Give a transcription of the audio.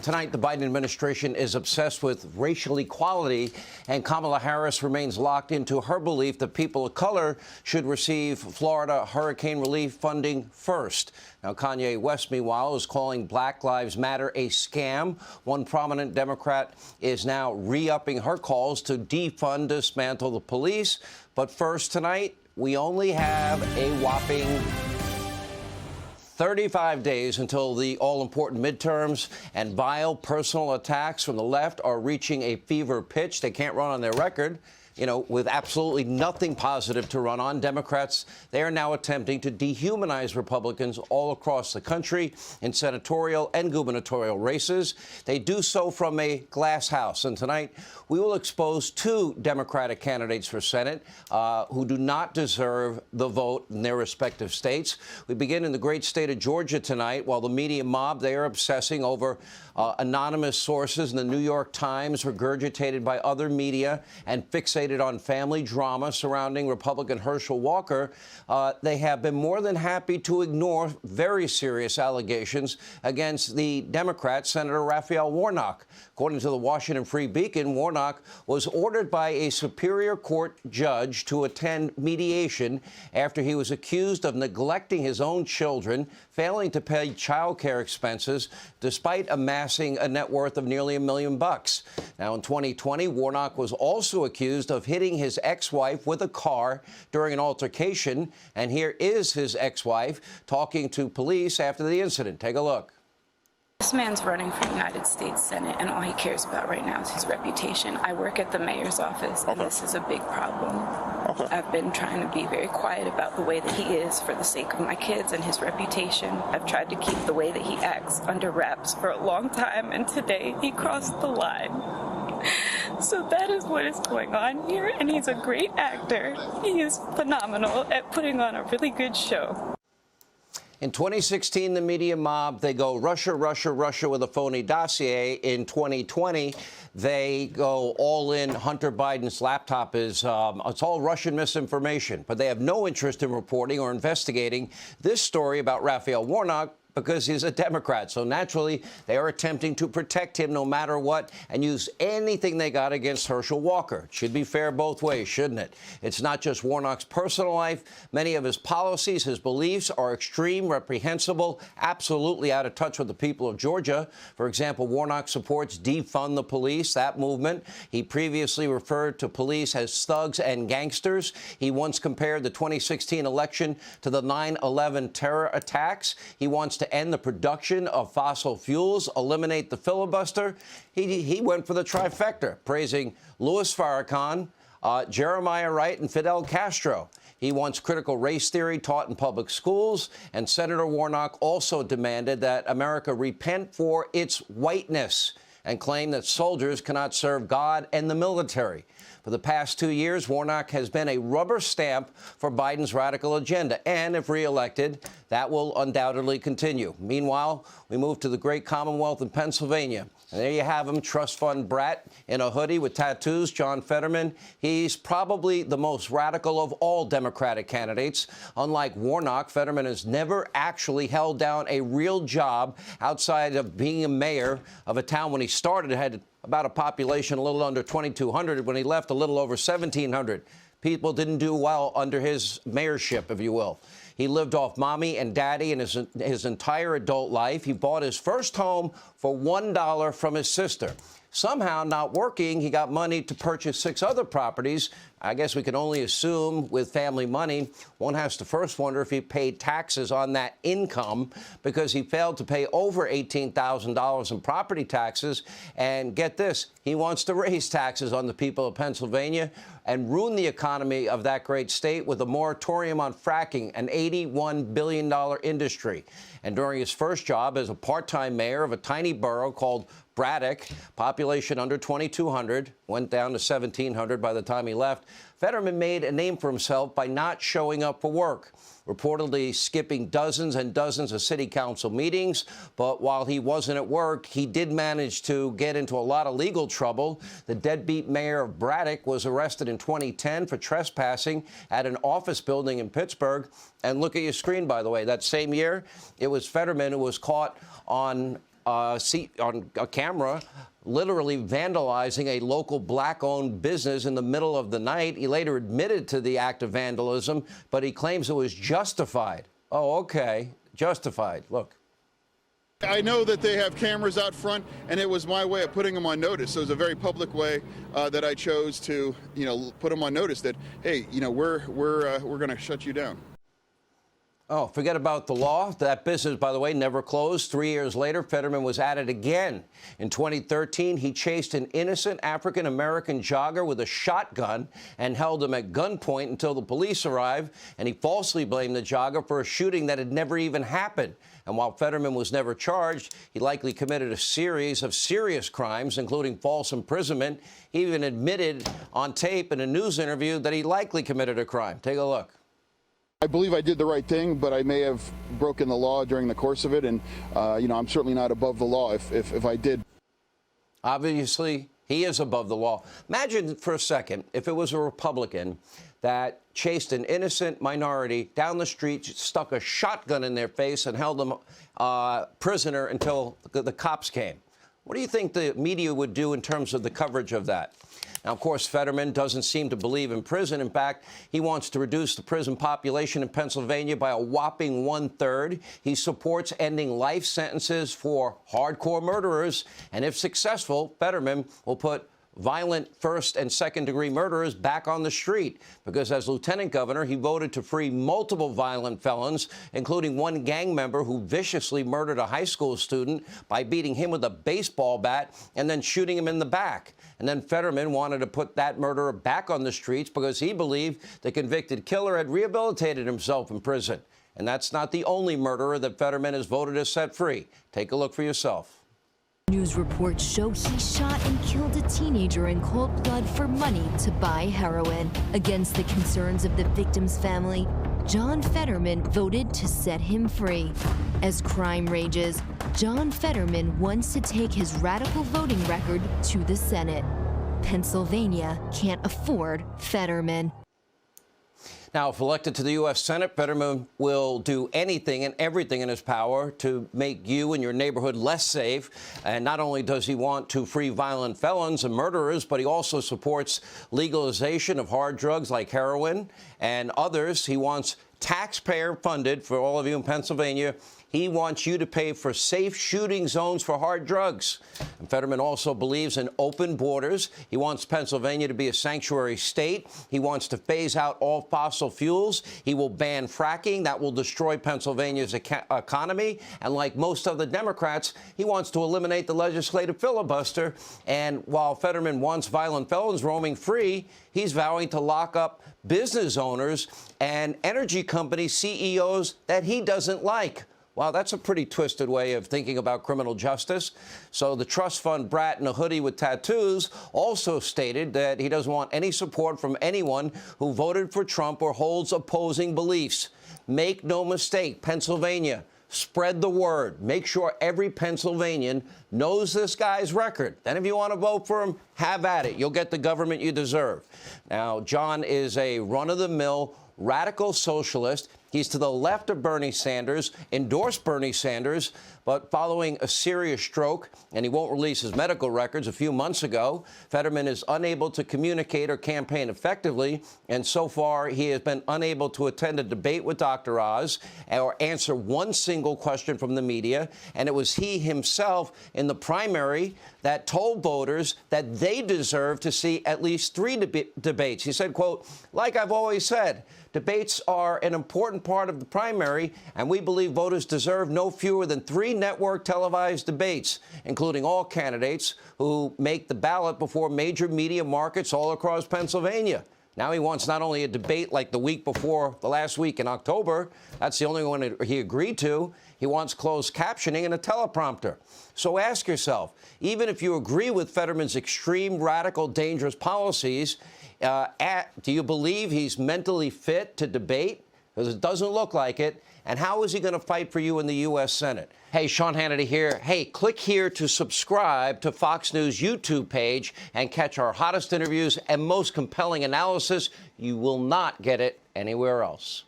Tonight, the Biden administration is obsessed with racial equality, and Kamala Harris remains locked into her belief that people of color should receive Florida hurricane relief funding first. Now, Kanye West, meanwhile, is calling Black Lives Matter a scam. One prominent Democrat is now re-upping her calls to defund, dismantle the police. But first tonight, we only have a whopping 35 days until the all-important midterms, and vile personal attacks from the left are reaching a fever pitch. They can't run on their record, with absolutely nothing positive to run on. Democrats, they are now attempting to dehumanize Republicans all across the country in senatorial and gubernatorial races. They do so from a glass house. And tonight, we will expose two Democratic candidates for Senate who do not deserve the vote in their respective states. We begin in the great state of Georgia tonight, while the media mob, they are obsessing over anonymous sources in the New York Times, regurgitated by other media, and fixated on family drama surrounding Republican Herschel Walker. They have been more than happy to ignore very serious allegations against the Democrat, Senator Raphael Warnock. According to the Washington Free Beacon, Warnock was ordered by a Superior Court judge to attend mediation after he was accused of neglecting his own children, failing to pay child care expenses, despite amassing a net worth of nearly $1 million. Now, in 2020, Warnock was also accused of hitting his ex-wife with a car during an altercation. And here is his ex-wife talking to police after the incident. Take a look. This man's running for United States Senate, and all he cares about right now is his reputation. I work at the mayor's office, and this is a big problem. I've been trying to be very quiet about the way that he is for the sake of my kids and his reputation. I've tried to keep the way that he acts under wraps for a long time, and today he crossed the line. So that is what is going on here, and he's a great actor. He is phenomenal at putting on a really good show. In 2016, the media mob, they go Russia, Russia, Russia with a phony dossier. In 2020, they go all in. Hunter Biden's laptop is, it's all Russian misinformation. But they have no interest in reporting or investigating this story about Raphael Warnock, because he's a Democrat. So naturally, they are attempting to protect him no matter what and use anything they got against Herschel Walker. It should be fair both ways, shouldn't it? It's not just Warnock's personal life. Many of his policies, his beliefs are extreme, reprehensible, absolutely out of touch with the people of Georgia. For example, Warnock supports defund the police, that movement. He previously referred to police as thugs and gangsters. He once compared the 2016 election to the 9/11 terror attacks. He wants to end the production of fossil fuels, eliminate the filibuster. He went for the trifecta, praising Louis Farrakhan, Jeremiah Wright, and Fidel Castro. He wants critical race theory taught in public schools, and Senator Warnock also demanded that America repent for its whiteness and claimed that soldiers cannot serve God and the military. For the past 2 years, Warnock has been a rubber stamp for Biden's radical agenda, and if reelected, that will undoubtedly continue. Meanwhile, we move to the great Commonwealth in Pennsylvania. And there you have him, trust fund brat in a hoodie with tattoos, John Fetterman. He's probably the most radical of all Democratic candidates. Unlike Warnock, Fetterman has never actually held down a real job outside of being a mayor of a town. When he started, it had about a population a little under 2,200. When he left, a little over 1,700. People didn't do well under his mayorship, if you will. He lived off mommy and daddy in his entire adult life. He bought his first home for $1 from his sister. Somehow, not working, he got money to purchase 6 other properties. I guess we can only assume with family money, one has to first wonder if he paid taxes on that income, because he failed to pay over $18,000 in property taxes. And get this, he wants to raise taxes on the people of Pennsylvania and ruin the economy of that great state with a moratorium on fracking, an $81 billion industry. And during his first job as a part-time mayor of a tiny borough called Braddock, population under 2,200, went down to 1,700 by the time he left, Fetterman made a name for himself by not showing up for work, reportedly skipping dozens and dozens of city council meetings. But while he wasn't at work, he did manage to get into a lot of legal trouble. The deadbeat mayor of Braddock was arrested in 2010 for trespassing at an office building in Pittsburgh. And look at your screen, by the way. That same year, it was Fetterman who was caught on on a camera, literally vandalizing a local black-owned business in the middle of the night. He later admitted to the act of vandalism, but he claims it was justified. Oh, okay, justified. Look. I know that they have cameras out front, and it was my way of putting them on notice. So it was a very public way that I chose to, put them on notice that, hey, we're going to shut you down. Oh, forget about the law. That business, by the way, never closed. 3 years later, Fetterman was at it again. In 2013, he chased an innocent African-American jogger with a shotgun and held him at gunpoint until the police arrived, and he falsely blamed the jogger for a shooting that had never even happened. And while Fetterman was never charged, he likely committed a series of serious crimes, including false imprisonment. He even admitted on tape in a news interview that he likely committed a crime. Take a look. I believe I did the right thing, but I may have broken the law during the course of it, and I'm certainly not above the law if I did. Obviously, he is above the law. Imagine for a second if it was a Republican that chased an innocent minority down the street, stuck a shotgun in their face, and held them prisoner until the cops came. What do you think the media would do in terms of the coverage of that? Now, of course, Fetterman doesn't seem to believe in prison. In fact, he wants to reduce the prison population in Pennsylvania by a whopping 1/3. He supports ending life sentences for hardcore murderers. And if successful, Fetterman will put violent first and second-degree murderers back on the street, because as lieutenant governor, he voted to free multiple violent felons, including one gang member who viciously murdered a high school student by beating him with a baseball bat and then shooting him in the back. And then Fetterman wanted to put that murderer back on the streets because he believed the convicted killer had rehabilitated himself in prison. And that's not the only murderer that Fetterman has voted to set free. Take a look for yourself. News reports show he shot and killed a teenager in cold blood for money to buy heroin. Against the concerns of the victim's family, John Fetterman voted to set him free. As crime rages, John Fetterman wants to take his radical voting record to the Senate. Pennsylvania can't afford Fetterman. Now, if elected to the U.S. Senate, Fetterman will do anything and everything in his power to make you and your neighborhood less safe. And not only does he want to free violent felons and murderers, but he also supports legalization of hard drugs like heroin and others. He wants taxpayer-funded, for all of you in Pennsylvania, he wants you to pay for safe shooting zones for hard drugs. And Fetterman also believes in open borders. He wants Pennsylvania to be a sanctuary state. He wants to phase out all fossil fuels. He will ban fracking. That will destroy Pennsylvania's economy. And like most other Democrats, he wants to eliminate the legislative filibuster. And while Fetterman wants violent felons roaming free, he's vowing to lock up business owners and energy company CEOs that he doesn't like. Wow, that's a pretty twisted way of thinking about criminal justice. So the trust fund brat in a hoodie with tattoos also stated that he doesn't want any support from anyone who voted for Trump or holds opposing beliefs. Make no mistake, Pennsylvania, spread the word. Make sure every Pennsylvanian knows this guy's record. Then if you want to vote for him, have at it. You'll get the government you deserve. Now, John is a run-of-the-mill radical socialist. He's to the left of Bernie Sanders, endorsed Bernie Sanders, but following a serious stroke, and he won't release his medical records, a few months ago, Fetterman is unable to communicate or campaign effectively, and so far he has been unable to attend a debate with Dr. Oz or answer one single question from the media, and it was he himself in the primary that told voters that they deserve to see at least 3 debates. He said, quote, "Like I've always said, debates are an important part of the primary, and we believe voters deserve no fewer than 3 network televised debates, including all candidates who make the ballot before major media markets all across Pennsylvania." Now he wants not only a debate like the week before the last week in October, that's the only one he agreed to, he wants closed captioning and a teleprompter. So ask yourself, even if you agree with Fetterman's extreme, radical, dangerous policies, do you believe he's mentally fit to debate? Because it doesn't look like it. And how is he going to fight for you in the U.S. Senate? Hey, Sean Hannity here. Hey, click here to subscribe to Fox News YouTube page and catch our hottest interviews and most compelling analysis. You will not get it anywhere else.